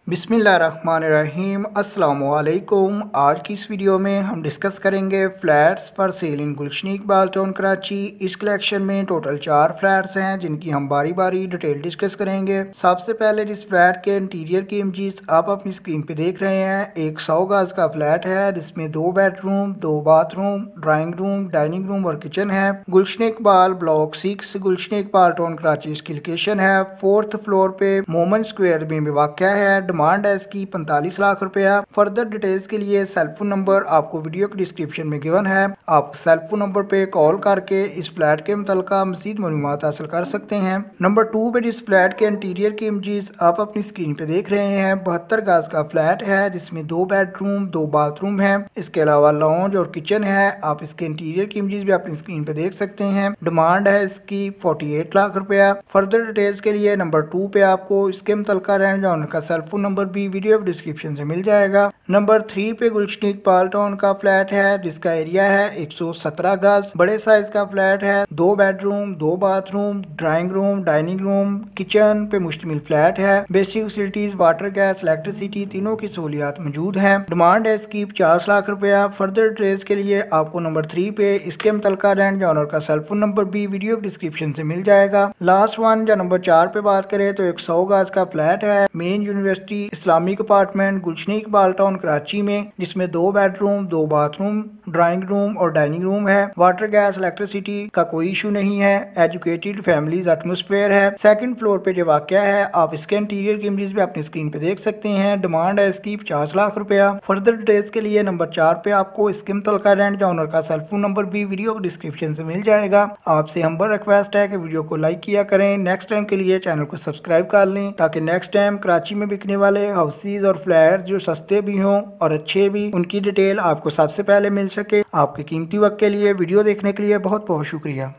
बिस्मिल्लाहिर्रहमानिर्रहीम अस्सलामुअलैकुम। आज की इस वीडियो में हम डिस्कस करेंगे flats for sale in Gulshan Iqbal town Karachi. इस कलेक्शन में टोटल 4 फ्लैट्स हैं जिनकी हम बारी बारी डिटेल डिस्कस करेंगे। सबसे पहले जिस फ्लैट के इंटीरियर की इमेजेस आप अपनी स्क्रीन पे देख रहे हैं, एक 100 गज का फ्लैट है जिसमें 2 bedroom, 2 bathroom, drawing room, dining room और किचन है। गुलशन इकबाल ब्लॉक 6 गुलशन इकबाल टाउन कराची इसकी लोकेशन है। 4th फ्लोर पे मोमन स्क्वायर में वाक़या है। डिमांड है इसकी 45 लाख रुपया। फर्दर डिटेल्स के लिए सेल फोन नंबर आपको वीडियो के डिस्क्रिप्शन में गिवन है। आप सेल फोन नंबर पे कॉल करके इस फ्लैट के मुतल्लिका मज़ीद मालूमात हासिल कर सकते हैं। नंबर 2 पे जिस फ्लैट के इंटीरियर की इमेजेस आप अपनी स्क्रीन पे देख रहे हैं, 72 गज का फ्लैट है जिसमें 2 बेडरूम, 2 बाथरूम है। इसके अलावा लॉन्ज और किचन है। आप इसके इंटीरियर की इमेजेस भी अपनी स्क्रीन पे देख सकते हैं। डिमांड है इसकी 48 लाख रुपया। फर्दर डिटेल्स के लिए नंबर 2 पे आपको इसके मुतल्लिका रहने का उनका सेल फोन नंबर भी वीडियो डिस्क्रिप्शन से मिल जाएगा। नंबर 3 पे गुलशन इकबाल टाउन का फ्लैट है जिसका एरिया है 117 गज। बड़े साइज का फ्लैट है। 2 bedroom, 2 bathroom, drawing room, dining room, kitchen पे मुश्तमिल फ्लैट है। Basic facilities water, gas, electricity तीनों की सहूलियात मौजूद है। डिमांड है इसकी 50 लाख रुपया। फर्दर डिटेल्स के लिए आपको नंबर 3 पे इसके मुतल्लिका लैंड या ओनर का सेल फोन नंबर भी वीडियो डिस्क्रिप्शन से मिल जाएगा। लास्ट वन या नंबर 4 पे बात करें तो एक 100 गज का फ्लैट है मेन यूनिवर्सिटी इस्लामिक अपार्टमेंट गुलशन इकबाल टाउन कराची में, जिसमें 2 बेडरूम, 2 बाथरूम, ड्राइंग रूम और डाइनिंग रूम है। वाटर, गैस, इलेक्ट्रिसिटी का कोई इशू नहीं है। एजुकेटेड फैमिलीज एटमोस्फेयर है। सेकंड फ्लोर पे जो वाक़या है आप इसके इंटीरियर की इमेजेस भी अपनी स्क्रीन पे देख सकते हैं। डिमांड है इसकी 50 लाख रुपया। फर्दर डिटेल्स के लिए नंबर 4 पे आपको इसके मुतल्लिका रेंट या ओनर का सेल फोन नंबर भी वीडियो डिस्क्रिप्शन से मिल जाएगा। आपसे हम्बल रिक्वेस्ट है कि वीडियो को लाइक किया करें। नेक्स्ट टाइम के लिए चैनल को सब्सक्राइब कर लें ताकि नेक्स्ट टाइम कराची में बिकने वाले हाउसेज और फ्लैट जो सस्ते भी हों और अच्छे भी, उनकी डिटेल आपको सबसे पहले मिल सके। आपके कीमती वक्त के लिए वीडियो देखने के लिए बहुत बहुत शुक्रिया।